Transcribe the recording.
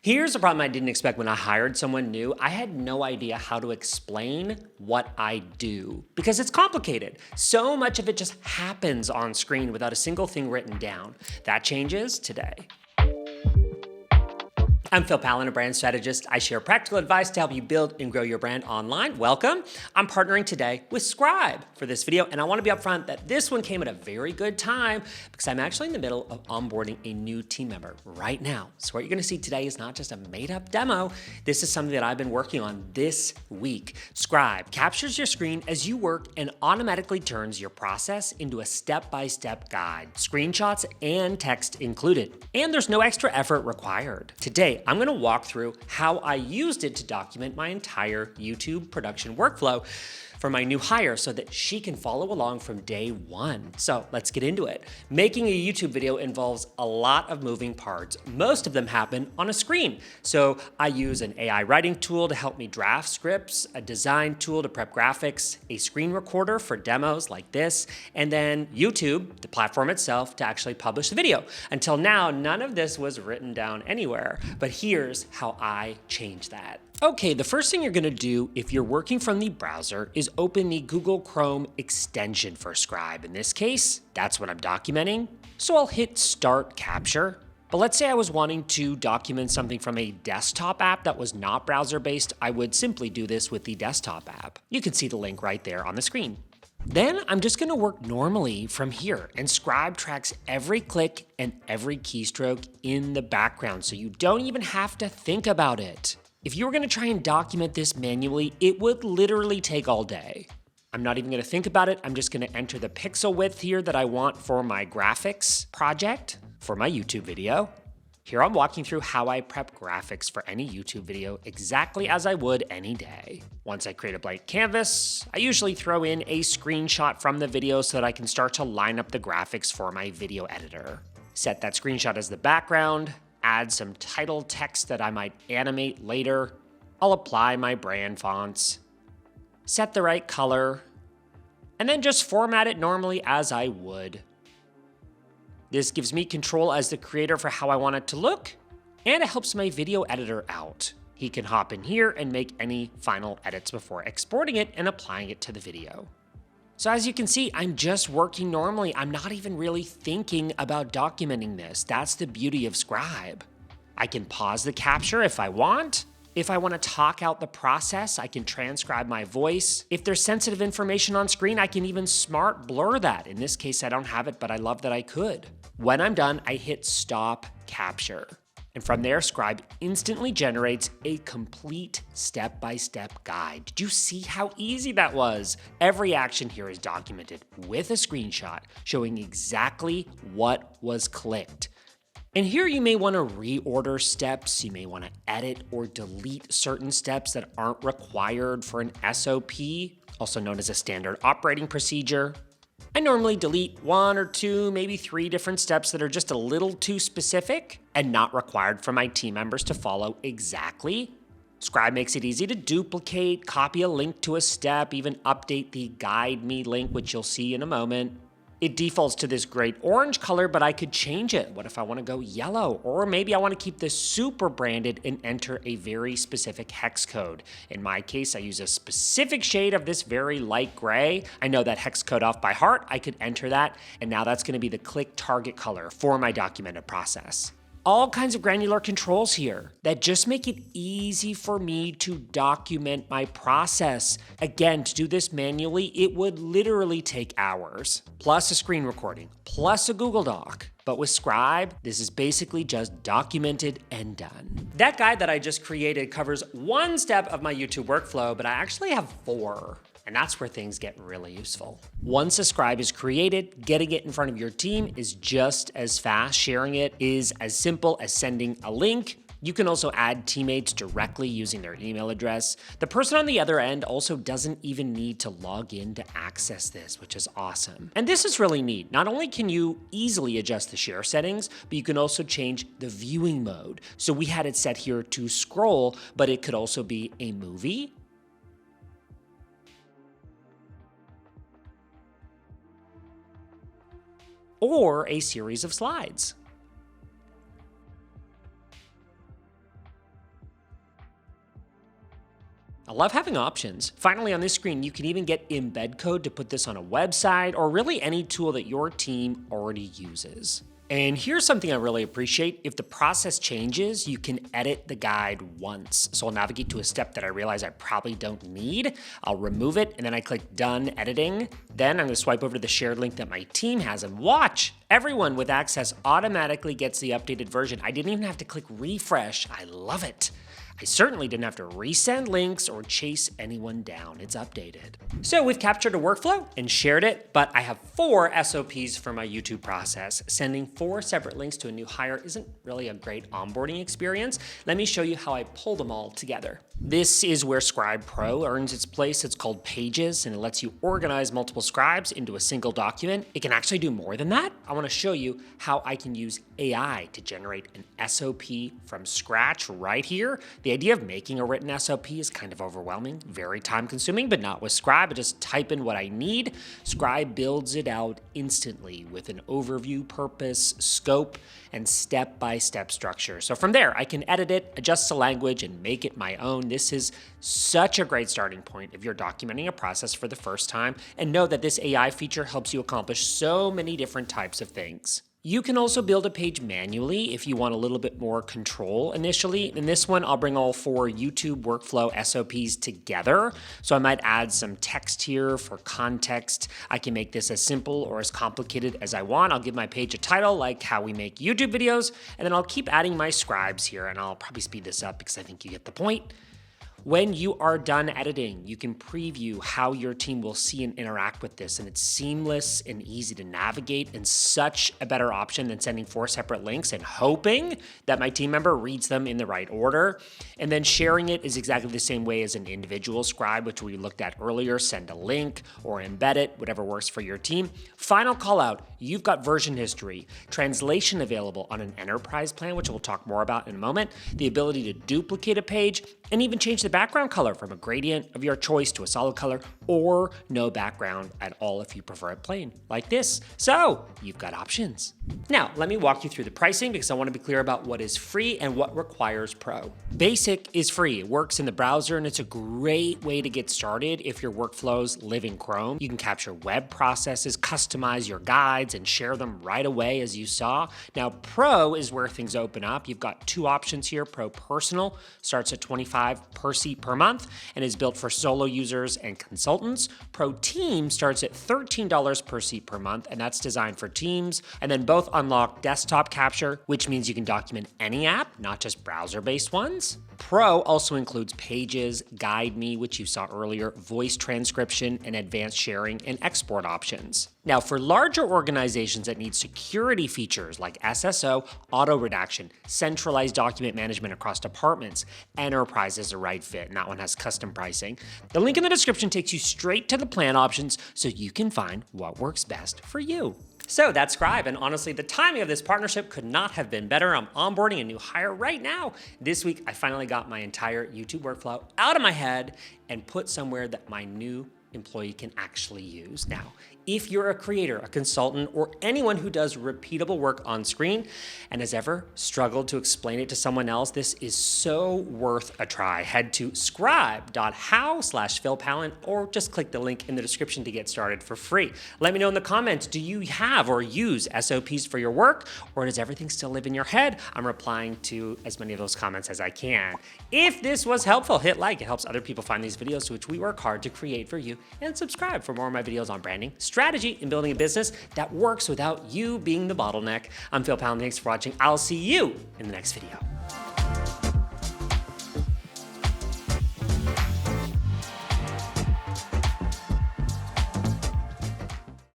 Here's a problem I didn't expect when I hired someone new. I had no idea how to explain what I do because it's complicated. So much of it just happens on screen without a single thing written down. That changes today. I'm Phil Pallen, a brand strategist. I share practical advice to help you build and grow your brand online. Welcome. I'm partnering today with Scribe for this video, and I want to be upfront that this one came at a very good time because I'm actually in the middle of onboarding a new team member right now. So what you're going to see today is not just a made-up demo. This is something that I've been working on this week. Scribe captures your screen as you work and automatically turns your process into a step-by-step guide, screenshots and text included. And there's no extra effort required. Today, I'm going to walk through how I used it to document my entire YouTube production workflow for my new hire so that she can follow along from day one. So let's get into it. Making a YouTube video involves a lot of moving parts. Most of them happen on a screen. So I use an AI writing tool to help me draft scripts, a design tool to prep graphics, a screen recorder for demos like this, and then YouTube, the platform itself, to actually publish the video. Until now, none of this was written down anywhere, but here's how I change that. Okay, the first thing you're gonna do if you're working from the browser is open the Google Chrome extension for Scribe. In this case, that's what I'm documenting. So I'll hit Start Capture. But let's say I was wanting to document something from a desktop app that was not browser-based, I would simply do this with the desktop app. You can see the link right there on the screen. Then I'm just gonna work normally from here, and Scribe tracks every click and every keystroke in the background, so you don't even have to think about it. If you were gonna try and document this manually, it would literally take all day. I'm not even gonna think about it. I'm just gonna enter the pixel width here that I want for my graphics project for my YouTube video. Here I'm walking through how I prep graphics for any YouTube video exactly as I would any day. Once I create a blank canvas, I usually throw in a screenshot from the video so that I can start to line up the graphics for my video editor. Set that screenshot as the background, add some title text that I might animate later. I'll apply my brand fonts, set the right color, and then just format it normally as I would. This gives me control as the creator for how I want it to look, and it helps my video editor out. He can hop in here and make any final edits before exporting it and applying it to the video. So as you can see, I'm just working normally. I'm not even really thinking about documenting this. That's the beauty of Scribe. I can pause the capture if I want. If I want to talk out the process, I can transcribe my voice. If there's sensitive information on screen, I can even smart blur that. In this case, I don't have it, but I love that I could. When I'm done, I hit Stop Capture. And from there, Scribe instantly generates a complete step-by-step guide. Did you see how easy that was? Every action here is documented with a screenshot showing exactly what was clicked. And here you may want to reorder steps, you may want to edit or delete certain steps that aren't required for an SOP, also known as a standard operating procedure. I normally delete 1 or 2, maybe 3 different steps that are just a little too specific and not required for my team members to follow exactly. Scribe makes it easy to duplicate, copy a link to a step, even update the guide me link, which you'll see in a moment. It defaults to this great orange color, but I could change it. What if I want to go yellow? Or maybe I want to keep this super branded and enter a very specific hex code. In my case, I use a specific shade of this very light gray. I know that hex code off by heart. I could enter that, and now that's going to be the click target color for my documented process. All kinds of granular controls here that just make it easy for me to document my process. Again, to do this manually, it would literally take hours, plus a screen recording, plus a Google Doc. But with Scribe, this is basically just documented and done. That guide that I just created covers one step of my YouTube workflow, but I actually have 4. And that's where things get really useful. Once a Scribe is created, getting it in front of your team is just as fast. Sharing it is as simple as sending a link. You can also add teammates directly using their email address. The person on the other end also doesn't even need to log in to access this, which is awesome. And this is really neat. Not only can you easily adjust the share settings, but you can also change the viewing mode. So we had it set here to scroll, but it could also be a movie, or a series of slides. I love having options. Finally, on this screen, you can even get embed code to put this on a website or really any tool that your team already uses. And here's something I really appreciate. If the process changes, you can edit the guide once. So I'll navigate to a step that I realize I probably don't need. I'll remove it, and then I click Done Editing. Then I'm gonna swipe over to the shared link that my team has, and watch, everyone with access automatically gets the updated version. I didn't even have to click refresh. I love it. I certainly didn't have to resend links or chase anyone down. It's updated. So we've captured a workflow and shared it, but I have 4 SOPs for my YouTube process. Sending 4 separate links to a new hire isn't really a great onboarding experience. Let me show you how I pull them all together. This is where Scribe Pro earns its place. It's called Pages, and it lets you organize multiple scribes into a single document. It can actually do more than that. I wanna show you how I can use AI to generate an SOP from scratch right here. The idea of making a written SOP is kind of overwhelming, very time consuming, but not with Scribe. I just type in what I need. Scribe builds it out instantly with an overview, purpose, scope, and step-by-step structure. So from there, I can edit it, adjust the language, and make it my own. This is such a great starting point if you're documenting a process for the first time, and know that this AI feature helps you accomplish so many different types of things. You can also build a page manually if you want a little bit more control initially. In this one, I'll bring all 4 YouTube workflow SOPs together. So I might add some text here for context. I can make this as simple or as complicated as I want. I'll give my page a title like how we make YouTube videos, and then I'll keep adding my scribes here, and I'll probably speed this up because I think you get the point. When you are done editing, you can preview how your team will see and interact with this, and it's seamless and easy to navigate and such a better option than sending 4 separate links and hoping that my team member reads them in the right order. And then sharing it is exactly the same way as an individual scribe, which we looked at earlier. Send a link or embed it, whatever works for your team. Final call out, you've got version history, translation available on an enterprise plan, which we'll talk more about in a moment, the ability to duplicate a page, and even change the background color from a gradient of your choice to a solid color, or no background at all if you prefer it plain, like this. So you've got options. Now, let me walk you through the pricing because I want to be clear about what is free and what requires Pro. Basic is free. It works in the browser, and it's a great way to get started if your workflows live in Chrome. You can capture web processes, customize your guides, and share them right away, as you saw. Now, Pro is where things open up. You've got 2 options here. Pro Personal starts at $25 per seat per month and is built for solo users and consultants. Pro Team starts at $13 per seat per month, and that's designed for teams. And then both unlock desktop capture, which means you can document any app, not just browser-based ones. Pro also includes Pages, Guide Me, which you saw earlier, voice transcription, and advanced sharing and export options. Now, for larger organizations that need security features like SSO, auto-redaction, centralized document management across departments, Enterprise is a right fit, and that one has custom pricing. The link in the description takes you straight to the plan options so you can find what works best for you. So that's Scribe, and honestly, the timing of this partnership could not have been better. I'm onboarding a new hire right now. This week, I finally got my entire YouTube workflow out of my head and put somewhere that my new employee can actually use. Now, if you're a creator, a consultant, or anyone who does repeatable work on screen and has ever struggled to explain it to someone else, this is so worth a try. Head to scribe.how/PhilPalin or just click the link in the description to get started for free. Let me know in the comments, do you have or use SOPs for your work, or does everything still live in your head? I'm replying to as many of those comments as I can. If this was helpful, hit like. It helps other people find these videos, which we work hard to create for you, and subscribe for more of my videos on branding, strategy, and building a business that works without you being the bottleneck. I'm Phil Palin. Thanks for watching. I'll see you in the next video.